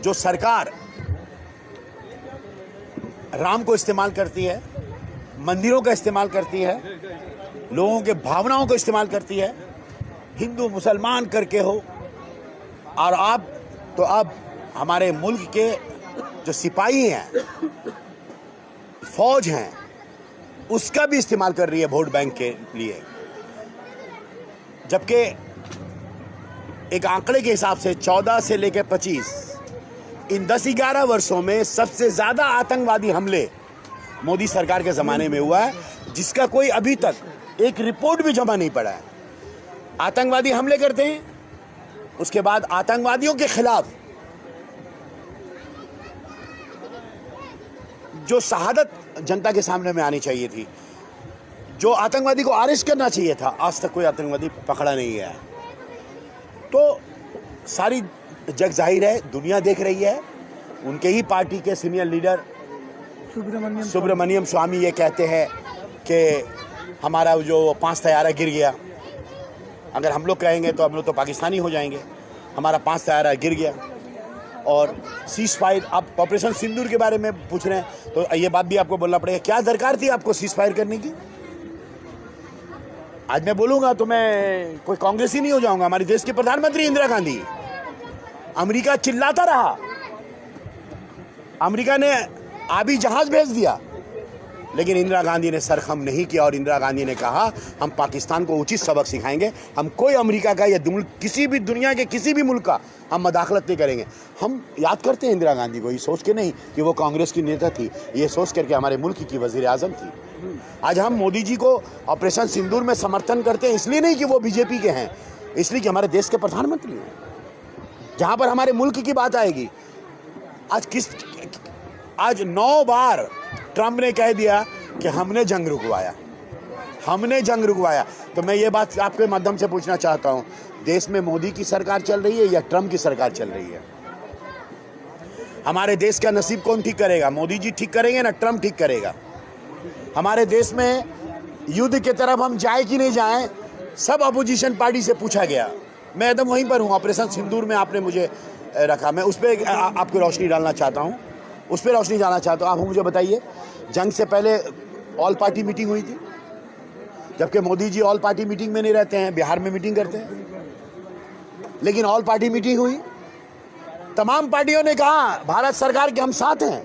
जो सरकार राम को इस्तेमाल करती है, मंदिरों का इस्तेमाल करती है, लोगों के भावनाओं को इस्तेमाल करती है, हिंदू मुसलमान करके हो, और अब हमारे मुल्क के जो सिपाही हैं, फौज हैं, उसका भी इस्तेमाल कर रही है वोट बैंक के लिए। जबकि एक आंकड़े के हिसाब से 14 से लेकर 25 इन 10-11 वर्षों में सबसे ज़्यादा आतंकवादी हमले मोदी सरकार के ज़माने में हुआ है, जिसका कोई अभी तक एक रिपोर्ट भी जमा नहीं पड़ा है। आतंकवादी हमले करते हैं, उसके बाद आतंकवादियों के खिलाफ जो शहादत जनता के सामने में आनी चाहिए थी, जो आतंकवादी को अरेस्ट करना चाहिए था, आज तक कोई आतंकवादी पकड़ा नहीं गया है। तो सारी जग जाहिर है, दुनिया देख रही है। उनके ही पार्टी के सीनियर लीडर सुब्रमण्यम स्वामी ये कहते हैं कि हमारा जो 5 तैयारा गिर गया। अगर हम लोग कहेंगे तो हम लोग तो पाकिस्तानी हो जाएंगे। हमारा 5 तैयारा गिर गया। और सीज फायर, आप ऑपरेशन सिंदूर के बारे में पूछ रहे हैं, तो ये बात भी आपको बोलना पड़ेगा, क्या दरकार थी आपको सीज फायर करने की? आज मैं बोलूंगा तो मैं कोई कांग्रेसी नहीं हो जाऊंगा। हमारे देश के प्रधानमंत्री इंदिरा गांधी, अमेरिका चिल्लाता रहा, अमेरिका ने आबी जहाज भेज दिया, लेकिन इंदिरा गांधी ने सरखम नहीं किया। और इंदिरा गांधी ने कहा हम पाकिस्तान को उचित सबक सिखाएंगे, हम कोई अमेरिका का या किसी भी दुनिया के किसी भी मुल्क का हम मदाखलत नहीं करेंगे। हम याद करते हैं इंदिरा गांधी को, ये सोच के नहीं कि वो कांग्रेस की नेता थी, ये सोच करके हमारे मुल्क की वजीर आजम थी। आज हम मोदी जी को ऑपरेशन सिंदूर में समर्थन करते हैं, इसलिए नहीं कि वो बीजेपी के हैं, इसलिए कि हमारे देश के प्रधानमंत्री हैं। जहां पर हमारे मुल्क की बात आएगी, आज 9 बार ट्रंप ने कह दिया कि हमने जंग रुकवाया, हमने जंग रुकवाया। तो मैं ये बात आपके माध्यम से पूछना चाहता हूं, देश में मोदी की सरकार चल रही है या ट्रंप की सरकार चल रही है? हमारे देश का नसीब कौन ठीक करेगा? मोदी जी ठीक करेंगे ना ट्रंप ठीक करेगा? हमारे देश में युद्ध की तरफ हम जाए कि नहीं जाए, सब अपोजिशन पार्टी से पूछा गया। मैं एकदम वहीं पर हूँ, ऑपरेशन सिंदूर में आपने मुझे रखा, मैं उस पर आपको रोशनी डालना चाहता हूँ, उस पर रोशनी डालना चाहता हूँ। आप मुझे बताइए, जंग से पहले ऑल पार्टी मीटिंग हुई थी, जबकि Modi ji all party meeting में नहीं रहते हैं, बिहार में मीटिंग करते हैं, लेकिन ऑल पार्टी मीटिंग हुई। तमाम पार्टियों ने कहा भारत सरकार के हम साथ हैं,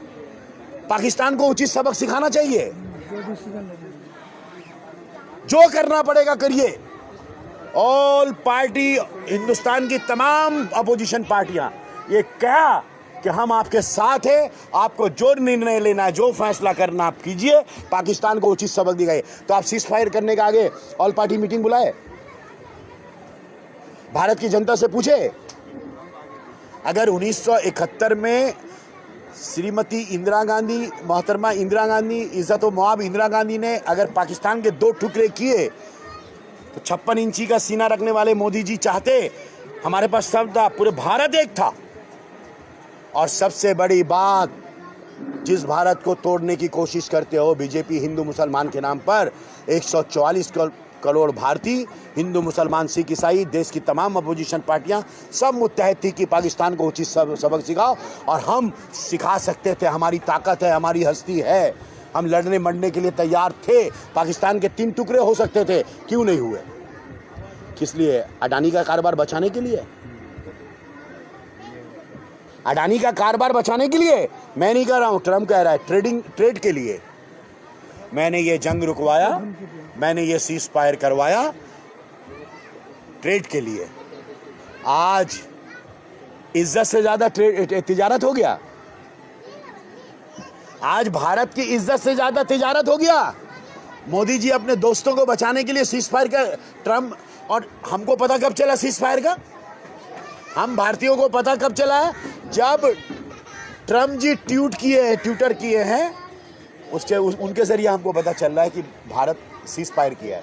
पाकिस्तान को उचित सबक सिखाना चाहिए, जो करना पड़ेगा करिए। ऑल पार्टी, हिंदुस्तान की तमाम अपोजिशन पार्टियां ये कहा कि हम आपके साथ हैं, आपको जो निर्णय लेना है, जो फैसला करना आप कीजिए, पाकिस्तान को उचित सबक दिखाइए। तो आप सीज फायर करने के आगे ऑल पार्टी मीटिंग बुलाए, भारत की जनता से पूछे। अगर 1971 में श्रीमती इंदिरा गांधी, मोहतरमा इंदिरा गांधी, इज्जत व मुआब इंदिरा गांधी ने अगर पाकिस्तान के 2 टुकड़े किए, तो 56 इंची का सीना रखने वाले मोदी जी चाहते, हमारे पास सब था, पूरे भारत एक था। और सबसे बड़ी बात, जिस भारत को तोड़ने की कोशिश करते हो बीजेपी हिंदू मुसलमान के नाम पर, 144 करोड़ भारतीय, हिंदू मुसलमान सिख ईसाई, देश की तमाम अपोजिशन पार्टियां सब मुत्तहद थी कि पाकिस्तान को उचित सबक सिखाओ। और हम सिखा सकते थे, हमारी ताकत है, हमारी हस्ती है, हम लड़ने मरने के लिए तैयार थे। पाकिस्तान के 3 टुकड़े हो सकते थे, क्यों नहीं हुए? किस लिए? अडानी का कारोबार बचाने के लिए, अडानी का कारोबार बचाने के लिए। मैं नहीं कह रहा हूं, ट्रंप कह रहा है, ट्रेड के लिए। मैंने ये जंग रुकवाया, मैंने ये सीज फायर करवाया ट्रेड के लिए। आज इज्जत से ज्यादा तिजारत हो गया, आज भारत की इज्जत से ज्यादा तिजारत हो गया। मोदी जी अपने दोस्तों को बचाने के लिए सीज फायर कर, ट्रंप, और हमको पता कब चला सीज फायर का? हम भारतीयों को पता कब चला है? जब ट्रंप जी ट्विटर किए हैं, उनके जरिए हमको पता चल रहा है कि भारत सीज फायर किया है।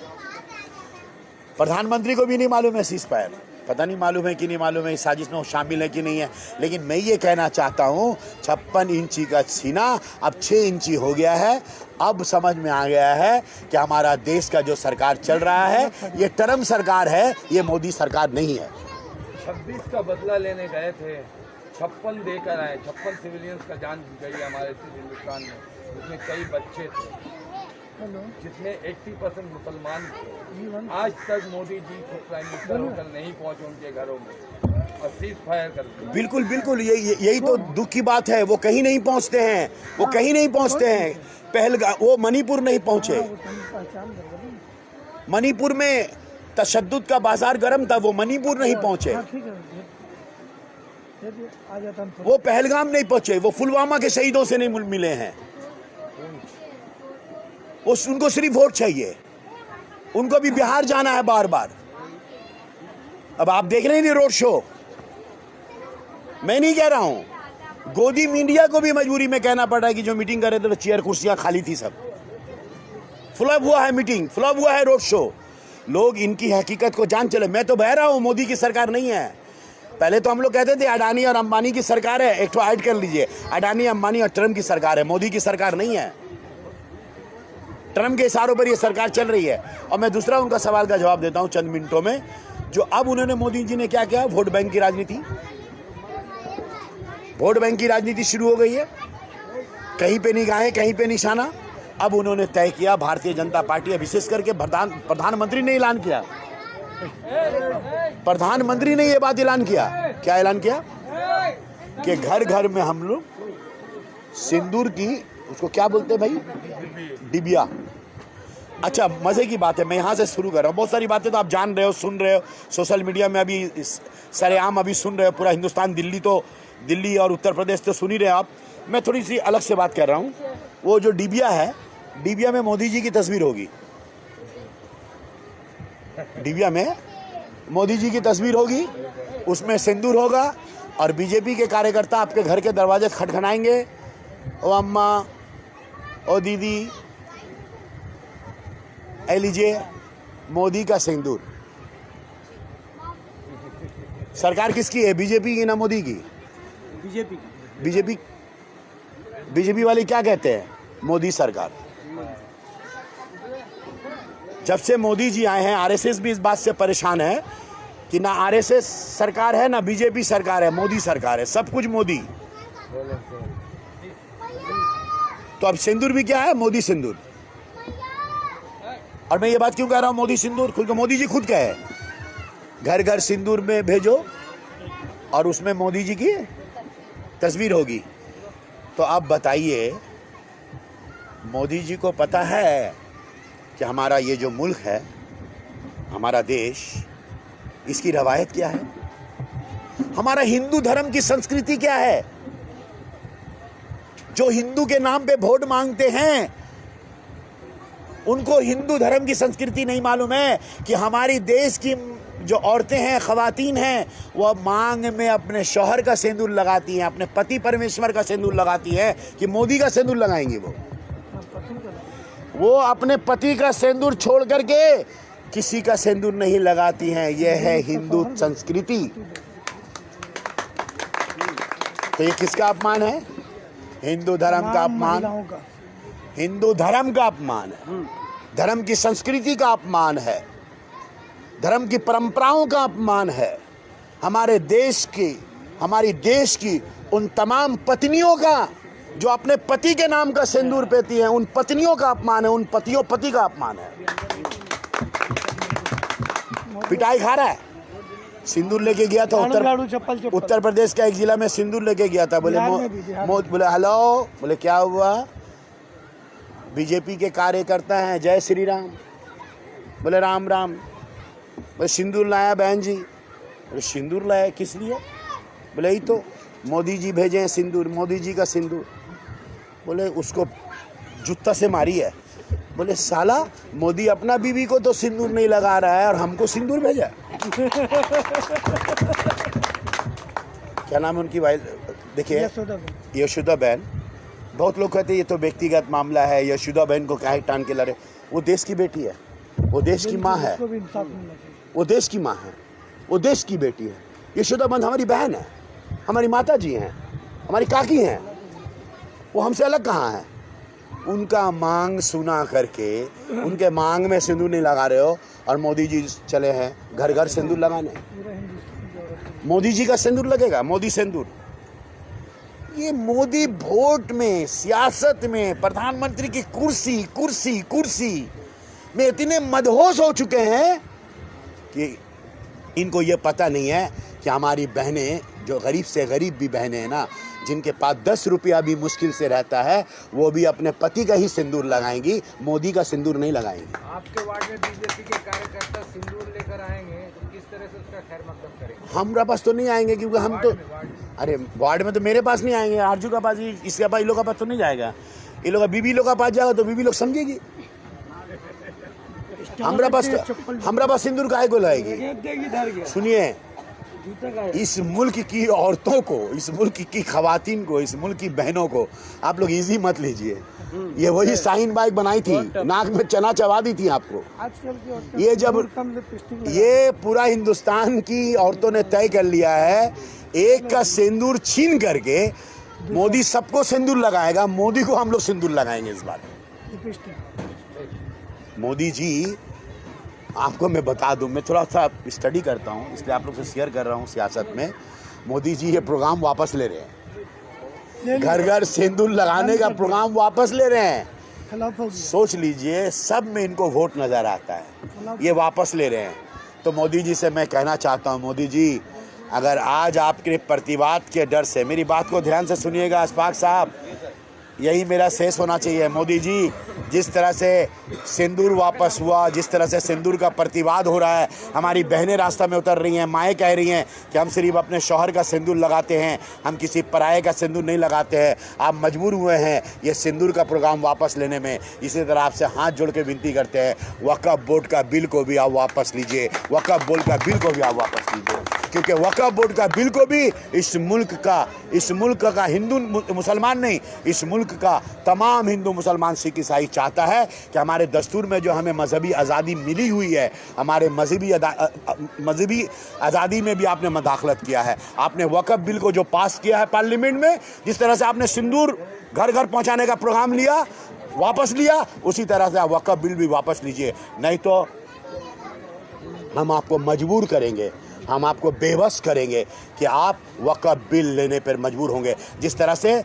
प्रधानमंत्री को भी नहीं मालूम है सीज फायर, पता नहीं मालूम है कि नहीं मालूम है, इस साजिश में वो शामिल है कि नहीं है। लेकिन मैं ये कहना चाहता हूँ, 56 इंची का सीना अब 6 इंची हो गया है। अब समझ में आ गया है कि हमारा देश का जो सरकार चल रहा है, ये ट्रंप सरकार है, ये मोदी सरकार नहीं है। 26 का बदला लेने गए थे, 56 देकर आए, 56 सिविलियंस का जान गई हमारे हिंदुस्तान में, जिसमें कई बच्चे थे, जिसमें 80% मुसलमान थे। आज तक मोदी जी खुद प्राइम मिनिस्टर होकर नहीं पहुंचे उनके घरों में और सीज फायर कर दिया। बिल्कुल बिल्कुल, यही तो दुख की बात है। वो कहीं नहीं पहुंचते हैं, वो कहीं नहीं पहुंचते हैं। पहलगाम, वो मणिपुर नहीं पहुंचे। मणिपुर में तशद्दुद का बाजार गर्म था, वो मणिपुर नहीं पहुंचे। वो पहलगाम नहीं पहुंचे, वो पुलवामा के शहीदों से नहीं मिले हैं। उनको सिर्फ वोट चाहिए। उनको भी बिहार जाना है बार बार। अब आप देख रहे हैं रोड शो। मैं नहीं कह रहा हूं, गोदी मीडिया को भी मजबूरी में कहना पड़ रहा है कि जो मीटिंग कर रहे थे तो चेयर कुर्सियां खाली थी, सब फ्लॉप हुआ है मीटिंग, फ्लॉप हुआ है रोड शो। लोग इनकी हकीकत को जान चले। मैं तो बह रहा हूं, मोदी की सरकार नहीं है। पहले तो हम लोग कहते थे अडानी और अंबानी की सरकार है। एक तो ऐड कर लीजिए, अडानी, अंबानी और ट्रम्प की सरकार है, मोदी की सरकार नहीं है। ट्रम्प के इशारों पर यह सरकार चल रही है। और मैं दूसरा उनका सवाल का जवाब देता हूं चंद मिनटों में। जो अब उन्होंने, मोदी जी ने क्या किया, वोट बैंक की राजनीति, वोट बैंक की राजनीति शुरू हो गई है। कहीं पे निगाहें, कहीं पे निशाना। अब उन्होंने तय किया, भारतीय जनता पार्टी, विशेष करके प्रधानमंत्री ने ऐलान किया, प्रधानमंत्री ने यह बात ऐलान किया। क्या ऐलान किया? कि घर घर में हम लोग सिंदूर की, उसको क्या बोलते हैं भाई, डिबिया। अच्छा, मजे की बात है, मैं यहाँ से शुरू कर रहा हूँ। बहुत सारी बातें तो आप जान रहे हो, सुन रहे हो, सोशल मीडिया में अभी सरेआम अभी सुन रहे हो। पूरा हिंदुस्तान, दिल्ली और उत्तर प्रदेश तो सुन ही रहे हो आप। मैं थोड़ी सी अलग से बात कर रहा हूँ। वो जो डिबिया है, डिबिया में मोदी जी की तस्वीर होगी। डिबिया में मोदी जी की तस्वीर होगी, उसमें सिंदूर होगा और बीजेपी के कार्यकर्ता आपके घर के दरवाजे खटखटाएंगे। ओ अम्मा, ओ दीदी, ए लीजिए मोदी का सिंदूर। सरकार किसकी है? बीजेपी की ना मोदी की? बीजेपी वाले क्या कहते हैं? मोदी सरकार। जब से मोदी जी आए हैं, आरएसएस भी इस बात से परेशान है कि ना आरएसएस सरकार है, ना बीजेपी सरकार है, मोदी सरकार है, सब कुछ मोदी। तो अब सिंदूर भी क्या है? मोदी सिंदूर। और मैं ये बात क्यों कह रहा हूं, मोदी सिंदूर? खुद मोदी जी खुद कहे, घर घर सिंदूर में भेजो और उसमें मोदी जी की तस्वीर होगी। तो आप बताइए, मोदी जी को पता है कि हमारा ये जो मुल्क है, हमारा देश, इसकी रवायत क्या है? हमारा हिंदू धर्म की संस्कृति क्या है? जो हिंदू के नाम पे वोट मांगते हैं, उनको हिंदू धर्म की संस्कृति नहीं मालूम है कि हमारी देश की जो औरतें हैं, खवातीन हैं, वह मांग में अपने शौहर का सिंदूर लगाती हैं, अपने पति परमेश्वर का सिंदूर लगाती हैं। कि मोदी का सिंदूर लगाएंगे? वो अपने पति का सिंदूर छोड़ करके किसी का सिंदूर नहीं लगाती हैं। यह है हिंदू संस्कृति। तो ये किसका अपमान है? हिंदू धर्म का अपमान, हिंदू धर्म का अपमान है, धर्म की संस्कृति का अपमान है, धर्म की परंपराओं का अपमान है। हमारे देश की उन तमाम पत्नियों का जो अपने पति के नाम का सिंदूर पहनती हैं, उन पत्नियों का अपमान है, उन पति का अपमान है। पिटाई खा रहा है। सिंदूर लेके गया था उत्तर प्रदेश का एक जिला में, सिंदूर लेके गया था। बोले हेलो, बोले क्या हुआ? बीजेपी के कार्यकर्ता हैं, जय श्री राम। बोले राम राम। बोले सिंदूर लाया बहन जी। बोले सिंदूर लाया किस लिए? बोले ही तो मोदी जी भेजे हैं सिंदूर, मोदी जी का सिंदूर। बोले उसको जूता से मारी है। बोले साला, मोदी अपना बीवी को तो सिंदूर नहीं लगा रहा है और हमको सिंदूर भेजा। क्या नाम है उनकी भाई? देखिए, यशोदा बहन। बहुत लोग कहते हैं ये तो व्यक्तिगत मामला है, यशोदा बहन को क्या टान के लड़े। वो देश की बेटी है, वो देश की माँ है, वो देश की माँ है, वो देश की बेटी है। यशोदा बहन हमारी बहन है, हमारी माता जी हैं, हमारी काकी हैं। वो हमसे अलग कहाँ है? उनका मांग सुना करके उनके मांग में सिंदूर नहीं लगा रहे हो और मोदी जी चले हैं घर घर सिंदूर लगाने। मोदी जी का सिंदूर लगेगा, मोदी सिंदूर। ये मोदी वोट में, सियासत में, प्रधानमंत्री की कुर्सी कुर्सी कुर्सी में इतने मदहोश हो चुके हैं कि इनको ये पता नहीं है कि हमारी बहनें, जो गरीब से गरीब भी बहनें हैं ना, जिनके पास 10 रुपया भी मुश्किल से रहता है, वो भी अपने पति का ही सिंदूर लगाएंगी, मोदी का सिंदूर नहीं लगाएंगी। आपके वार्ड में बीजेपी के कार्यकर्ता सिंदूर लेकर आएंगे तो किस तरह से उसका खैर मकदम करेंगे? हमारे पास तो नहीं आएंगे, क्योंकि हम तो, अरे वार्ड में तो मेरे पास नहीं आएंगे, आरजू का पास ही, इसके पास, इन लोग का पास तो नहीं जाएगा। ये लोग बीबी लोग का पास जाएगा तो बीबी लोग समझेगी हमारा पास सिंदूर काहे को लाएगी। सुनिए, इस मुल्क की औरतों को, इस मुल्क की खवातीन को, इस मुल्क की बहनों को आप लोग इजी मत लीजिए। ये वही शाहीन बाइक बनाई थी, नाक में चना चबा दी थी आपको। ये जब ये पूरा हिंदुस्तान की औरतों ने तय कर लिया है, एक का सिंदूर छीन करके मोदी सबको सिंदूर लगाएगा, मोदी को हम लोग सिंदूर लगाएंगे इस बार। मोदी जी, आपको मैं बता दूं, मैं थोड़ा सा स्टडी करता हूं, इसलिए आप लोग से शेयर कर रहा हूं सियासत में। मोदी जी ये प्रोग्राम वापस ले रहे हैं, घर घर सिंदूर लगाने का प्रोग्राम वापस ले रहे हैं। सोच लीजिए, सब में इनको वोट नजर आता है, ये वापस ले रहे हैं। तो मोदी जी से मैं कहना चाहता हूं, मोदी जी, अगर आज आपके प्रतिवाद के डर से, मेरी बात को ध्यान से सुनिएगा अशफाक साहब, यही मेरा शेष होना चाहिए। मोदी जी, जिस तरह से सिंदूर वापस हुआ, जिस तरह से सिंदूर का प्रतिवाद हो रहा है, हमारी बहनें रास्ता में उतर रही हैं, माएँ कह रही हैं कि हम सिर्फ अपने शौहर का सिंदूर लगाते हैं, हम किसी पराये का सिंदूर नहीं लगाते हैं। आप मजबूर हुए हैं ये सिंदूर का प्रोग्राम वापस लेने में। इसी तरह आपसे हाथ जोड़ के विनती करते हैं, वक्फ बोर्ड का बिल को भी आप वापस लीजिए, वक्फ बोर्ड का बिल को भी आप वापस लीजिए, क्योंकि वक्फ बोर्ड का बिल को भी इस मुल्क का हिंदू मुसलमान नहीं, इस मुल्क का तमाम हिंदू मुसलमान सिख ईसाई चाहता है कि हमारे दस्तूर में जो हमें मजहबी आज़ादी मिली हुई है, हमारे मजहबी आज़ादी में भी आपने मदाखलत किया है। आपने वक्फ बिल को जो पास किया है पार्लियामेंट में, जिस तरह से आपने सिंदूर घर घर पहुंचाने का प्रोग्राम लिया, वापस लिया, उसी तरह से आप वक्फ बिल भी वापस लीजिए, नहीं तो हम आपको मजबूर करेंगे, हम आपको बेबस करेंगे कि आप वक्फ बिल लेने पर मजबूर होंगे। जिस तरह से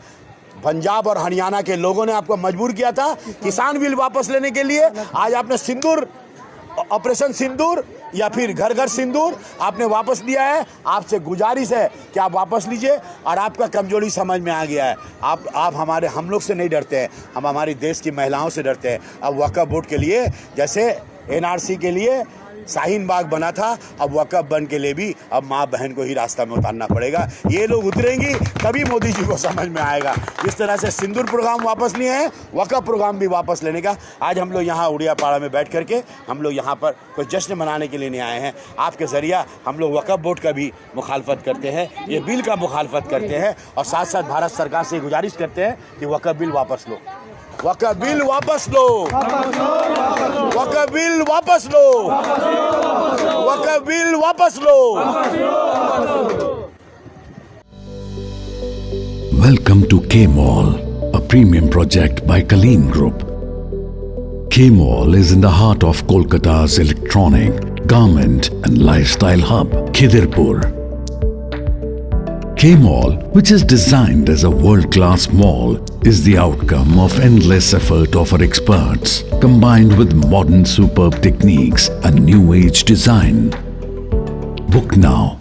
पंजाब और हरियाणा के लोगों ने आपको मजबूर किया था किसान बिल वापस लेने के लिए, आज आपने सिंदूर, ऑपरेशन सिंदूर या फिर घर घर सिंदूर आपने वापस लिया है। आपसे गुजारिश है कि आप वापस लीजिए, और आपका कमजोरी समझ में आ गया है। आप हम लोग से नहीं डरते हैं, हम हमारी देश की महिलाओं से डरते हैं। अब वक्फ बोर्ड के लिए, जैसे एनआरसी के लिए शाहीन बाग बना था, अब वक्फ बन के लिए भी अब माँ बहन को ही रास्ता में उतारना पड़ेगा। ये लोग उतरेंगी तभी मोदी जी को समझ में आएगा। जिस तरह से सिंदूर प्रोग्राम वापस लिए हैं, वक्फ प्रोग्राम भी वापस लेने का। आज हम लोग यहाँ उड़ियापाड़ा में बैठ करके हम लोग यहाँ पर कोई जश्न मनाने के लिए नहीं आए हैं। आपके ज़रिया हम लोग वक्फ बोर्ड का भी मुखालफत करते हैं, ये बिल का मुखालफत करते हैं, और साथ साथ भारत सरकार से गुजारिश करते हैं कि वक्फ बिल वापस लो, वक्फ बिल वापस लो, वक्फ बिल वापस लो, वक्फ बिल वापस लो। Welcome to K-Mall, a premium project by Kaleen Group. K-Mall is in the heart of Kolkata's electronic, garment and lifestyle hub, Khidirpur. K-Mall, which is designed as a world-class mall, is the outcome of endless effort of our experts, combined with modern superb techniques and new age design. Book now